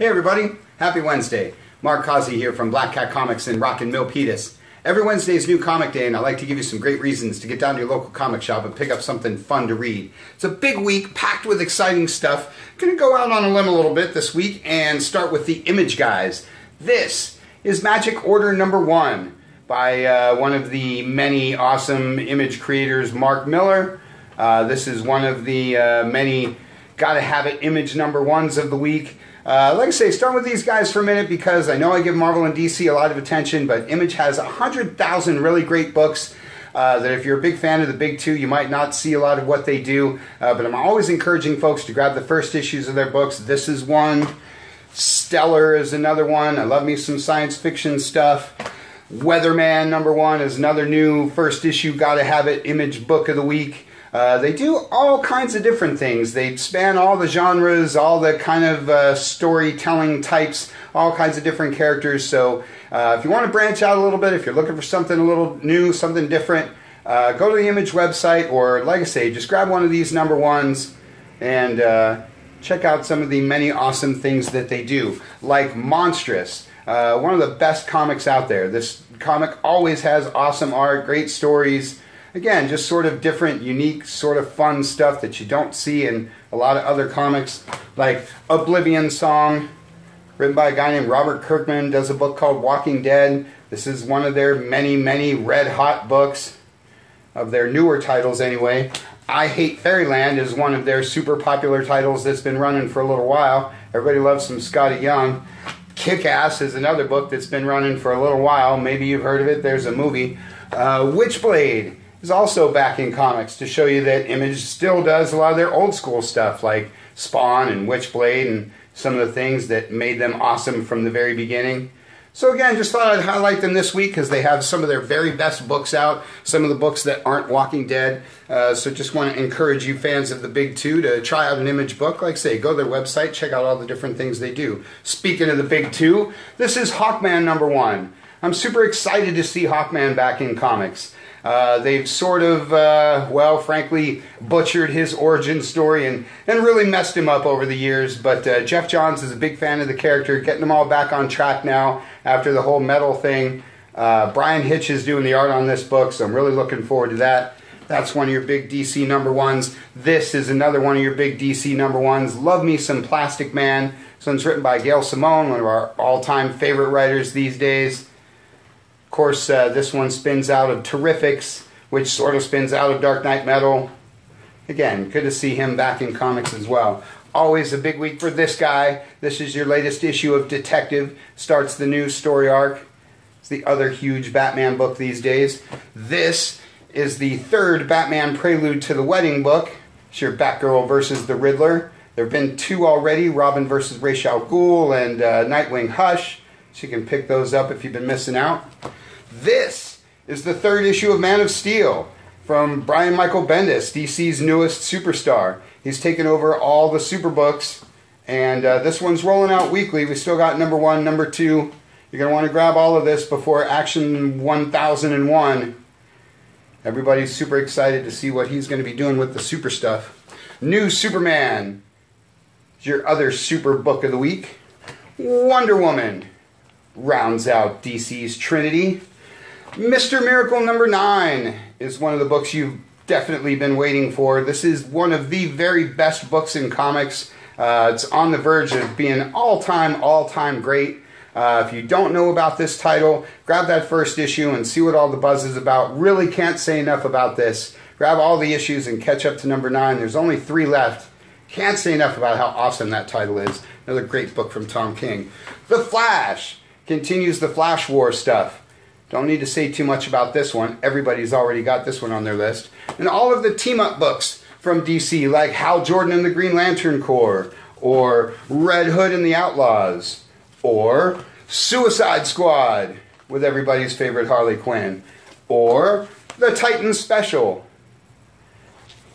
Hey everybody, happy Wednesday. Mark Causey here from Black Cat Comics in Rockin' Milpitas. Every Wednesday is new comic day and I like to give you some great reasons to get down to your local comic shop and pick up something fun to read. It's a big week packed with exciting stuff. I'm going to go out on a limb a little bit this week and start with the Image Guys. This is Magic Order number 1 by one of the many awesome image creators, Mark Millar. This is one of the many Gotta Have It image number 1s of the week. Like I say, start with these guys for a minute because I know I give Marvel and DC a lot of attention, but Image has 100,000 really great books that if you're a big fan of the big two, you might not see a lot of what they do. But I'm always encouraging folks to grab the first issues of their books. This is one. Stellar is another one. I love me some science fiction stuff. Weatherman number 1 is another new first issue Gotta Have It Image book of the week. They do all kinds of different things. They span all the genres, all the kind of storytelling types, all kinds of different characters. So if you want to branch out a little bit, if you're looking for something a little new, something different, go to the Image website, or like I say, just grab one of these number 1s and check out some of the many awesome things that they do. Like Monstrous, one of the best comics out there. This comic always has awesome art, great stories. Again, just sort of different, unique, sort of fun stuff that you don't see in a lot of other comics. Like Oblivion Song, written by a guy named Robert Kirkman, does a book called Walking Dead. This is one of their many, many red-hot books, of their newer titles anyway. I Hate Fairyland is one of their super popular titles that's been running for a little while. Everybody loves some Scotty Young. Kick-Ass is another book that's been running for a little while. Maybe you've heard of it. There's a movie. Witchblade is also back in comics to show you that Image still does a lot of their old school stuff like Spawn and Witchblade and some of the things that made them awesome from the very beginning. So again, just thought I'd highlight them this week because they have some of their very best books out, some of the books that aren't Walking Dead. So just want to encourage you fans of the big two to try out an Image book. Like I say, go to their website, check out all the different things they do. Speaking of the big two, this is Hawkman number 1. I'm super excited to see Hawkman back in comics. They've sort of, well, frankly, butchered his origin story and really messed him up over the years. But Jeff Johns is a big fan of the character, getting them all back on track now after the whole metal thing. Brian Hitch is doing the art on this book, so I'm really looking forward to that. That's one of your big DC number 1s. This is another one of your big DC number 1s. Love me some Plastic Man. This one's written by Gail Simone, one of our all-time favorite writers these days. Of course, this one spins out of Terrifics, which sort of spins out of Dark Knight Metal. Again, good to see him back in comics as well. Always a big week for this guy. This is your latest issue of Detective. Starts the new story arc. It's the other huge Batman book these days. This is the 3rd Batman Prelude to the Wedding book. It's your Batgirl versus the Riddler. There have been 2 already, Robin versus Ra's al Ghul and Nightwing Hush. So you can pick those up if you've been missing out. This is the 3rd issue of Man of Steel from Brian Michael Bendis, DC's newest superstar. He's taken over all the super books, and this one's rolling out weekly. We still got number 1, number 2. You're going to want to grab all of this before Action 1001. Everybody's super excited to see what he's going to be doing with the super stuff. New Superman is your other super book of the week. Wonder Woman rounds out DC's Trinity. Mr. Miracle number 9 is one of the books you've definitely been waiting for. This is one of the very best books in comics. It's on the verge of being all-time great. If you don't know about this title, grab that first issue and see what all the buzz is about. Really can't say enough about this. Grab all the issues and catch up to number 9. There's only 3 left. Can't say enough about how awesome that title is. Another great book from Tom King. The Flash continues the Flash War stuff. Don't need to say too much about this one. Everybody's already got this one on their list. And all of the team-up books from DC, like Hal Jordan and the Green Lantern Corps, or Red Hood and the Outlaws, or Suicide Squad with everybody's favorite Harley Quinn, or the Titans Special.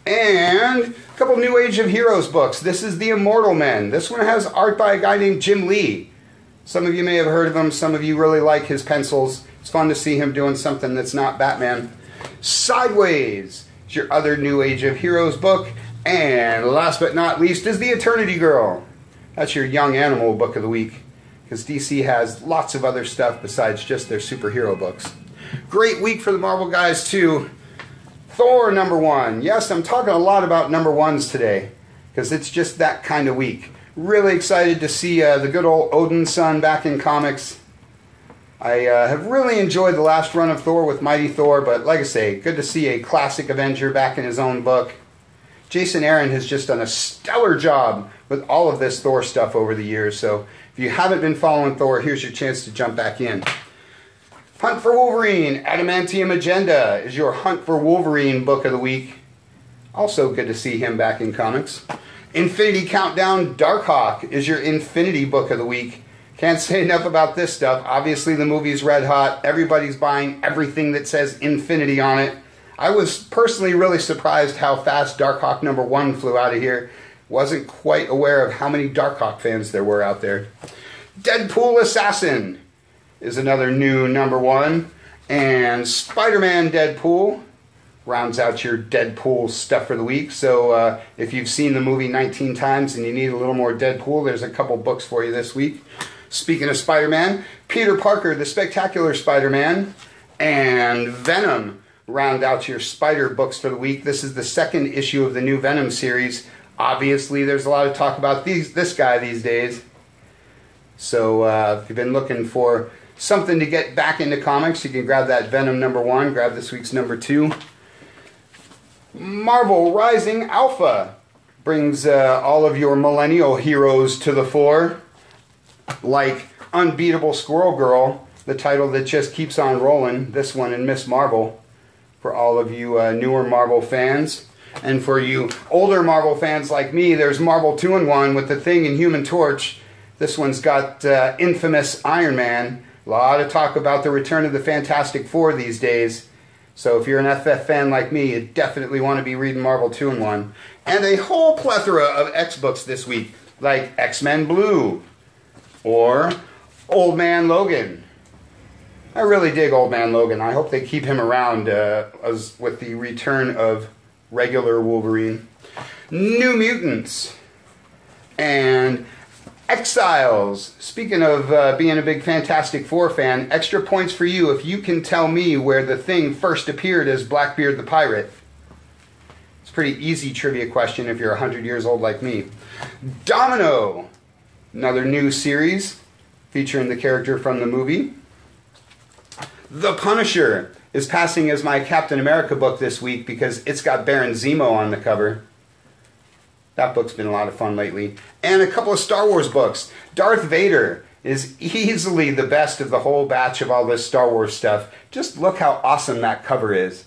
And a couple New Age of Heroes books. This is The Immortal Men. This one has art by a guy named Jim Lee. Some of you may have heard of him. Some of you really like his pencils. It's fun to see him doing something that's not Batman. Sideways is your other New Age of Heroes book. And last but not least is The Eternity Girl. That's your Young Animal book of the week, because DC has lots of other stuff besides just their superhero books. Great week for the Marvel guys too. Thor #1. Yes, I'm talking a lot about #1s today, because it's just that kind of week. Really excited to see the good old Odin's son back in comics. I have really enjoyed the last run of Thor with Mighty Thor, but like I say, good to see a classic Avenger back in his own book. Jason Aaron has just done a stellar job with all of this Thor stuff over the years, so if you haven't been following Thor, here's your chance to jump back in. Hunt for Wolverine, Adamantium Agenda is your Hunt for Wolverine book of the week. Also good to see him back in comics. Infinity Countdown, Darkhawk is your Infinity book of the week. Can't say enough about this stuff. Obviously the movie's red hot. Everybody's buying everything that says Infinity on it. I was personally really surprised how fast Darkhawk #1 flew out of here. Wasn't quite aware of how many Darkhawk fans there were out there. Deadpool Assassin is another new #1. And Spider-Man Deadpool rounds out your Deadpool stuff for the week. So if you've seen the movie 19 times and you need a little more Deadpool, there's a couple books for you this week. Speaking of Spider-Man, Peter Parker, the Spectacular Spider-Man, and Venom round out your Spider books for the week. This is the second issue of the new Venom series. Obviously, there's a lot of talk about this guy these days. So if you've been looking for something to get back into comics, you can grab that Venom #1, grab this week's #2. Marvel Rising Alpha brings all of your millennial heroes to the fore, like Unbeatable Squirrel Girl, the title that just keeps on rolling, this one and Miss Marvel, for all of you newer Marvel fans. And for you older Marvel fans like me, there's Marvel 2-in-1 with The Thing and Human Torch. This one's got infamous Iron Man. A lot of talk about the return of the Fantastic Four these days. So if you're an FF fan like me, you definitely want to be reading Marvel 2-in-1. And a whole plethora of X books this week, like X-Men Blue or Old Man Logan. I really dig Old Man Logan. I hope they keep him around as with the return of regular Wolverine. New Mutants and Exiles. Speaking of being a big Fantastic Four fan, extra points for you if you can tell me where the Thing first appeared as Blackbeard the Pirate. It's a pretty easy trivia question if you're 100 years old like me. Domino, another new series featuring the character from the movie. The Punisher is passing as my Captain America book this week because it's got Baron Zemo on the cover. That book's been a lot of fun lately. And a couple of Star Wars books. Darth Vader is easily the best of the whole batch of all this Star Wars stuff. Just look how awesome that cover is.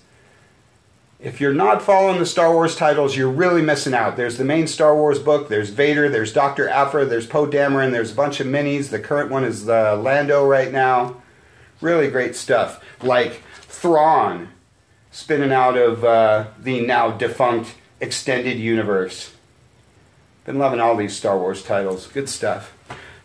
If you're not following the Star Wars titles, you're really missing out. There's the main Star Wars book, there's Vader, there's Dr. Aphra, there's Poe Dameron, there's a bunch of minis. The current one is Lando right now. Really great stuff. Like Thrawn, spinning out of the now defunct Extended Universe. Been loving all these Star Wars titles. Good stuff.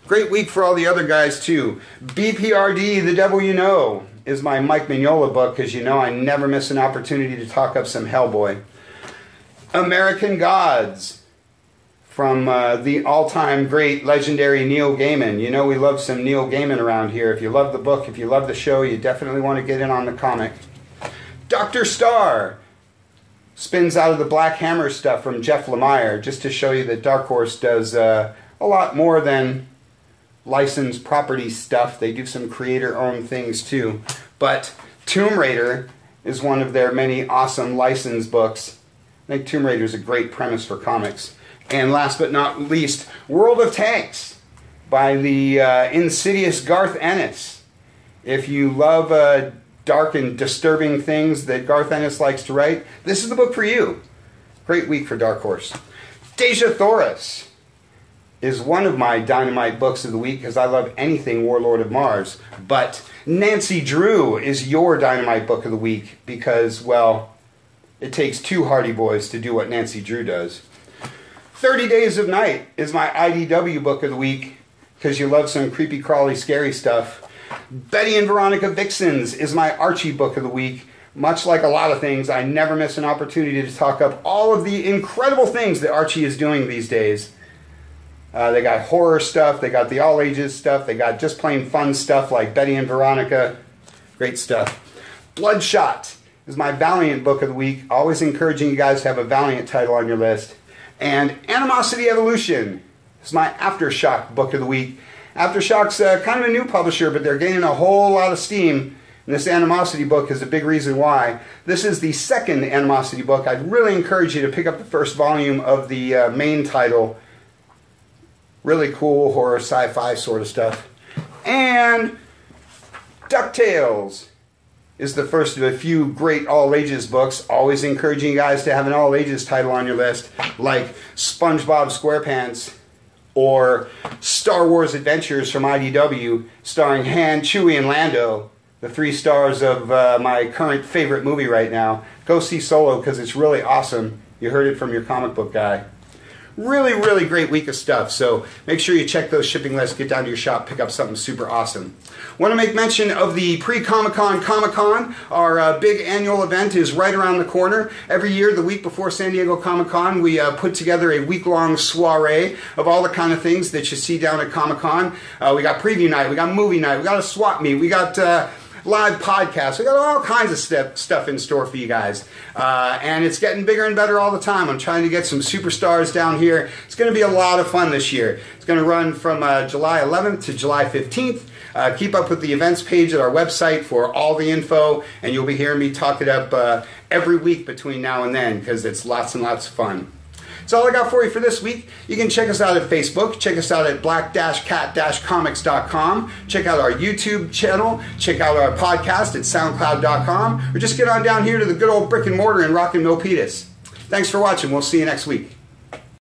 Great week for all the other guys too. BPRD, The Devil You Know, is my Mike Mignola book, because you know I never miss an opportunity to talk up some Hellboy. American Gods, from the all-time great legendary Neil Gaiman. You know we love some Neil Gaiman around here. If you love the book, if you love the show, you definitely want to get in on the comic. Dr. Star spins out of the Black Hammer stuff from Jeff Lemire, just to show you that Dark Horse does a lot more than licensed property stuff. They do some creator-owned things too. But Tomb Raider is one of their many awesome licensed books. I think Tomb Raider is a great premise for comics. And last but not least, World of Tanks by the insidious Garth Ennis. If you love dark and disturbing things that Garth Ennis likes to write, this is the book for you. Great week for Dark Horse. Deja Thoris is one of my Dynamite books of the week because I love anything Warlord of Mars. But Nancy Drew is your Dynamite book of the week because, well, it takes two Hardy Boys to do what Nancy Drew does. 30 Days of Night is my IDW book of the week because you love some creepy, crawly, scary stuff. Betty and Veronica Vixens is my Archie book of the week. Much like a lot of things, I never miss an opportunity to talk up all of the incredible things that Archie is doing these days. They got horror stuff. They got the all ages stuff. They got just plain fun stuff like Betty and Veronica. Great stuff. Bloodshot is my Valiant book of the week. Always encouraging you guys to have a Valiant title on your list. And Animosity Evolution is my Aftershock book of the week. Aftershock's kind of a new publisher, but they're gaining a whole lot of steam. And this Animosity book is a big reason why. This is the second Animosity book. I'd really encourage you to pick up the first volume of the main title. Really cool horror, sci-fi sort of stuff. And DuckTales is the first of a few great all-ages books. Always encouraging you guys to have an all-ages title on your list, like SpongeBob SquarePants or Star Wars Adventures from IDW, starring Han, Chewie, and Lando, the 3 stars of my current favorite movie right now. Go see Solo because it's really awesome. You heard it from your comic book guy. Really, really great week of stuff, so make sure you check those shipping lists, get down to your shop, pick up something super awesome. Want to make mention of the pre-Comic-Con Comic-Con. Our big annual event is right around the corner. Every year, the week before San Diego Comic-Con, we put together a week-long soiree of all the kind of things that you see down at Comic-Con. We got preview night, we got movie night, we got a swap meet, we got live podcasts. We got all kinds of stuff in store for you guys. And it's getting bigger and better all the time. I'm trying to get some superstars down here. It's going to be a lot of fun this year. It's going to run from July 11th to July 15th. Keep up with the events page at our website for all the info, and you'll be hearing me talk it up every week between now and then because it's lots and lots of fun. That's all I got for you for this week. You can check us out at Facebook. Check us out at black-cat-comics.com. Check out our YouTube channel. Check out our podcast at soundcloud.com. Or just get on down here to the good old brick and mortar in Rock and Milpitas. Thanks for watching. We'll see you next week.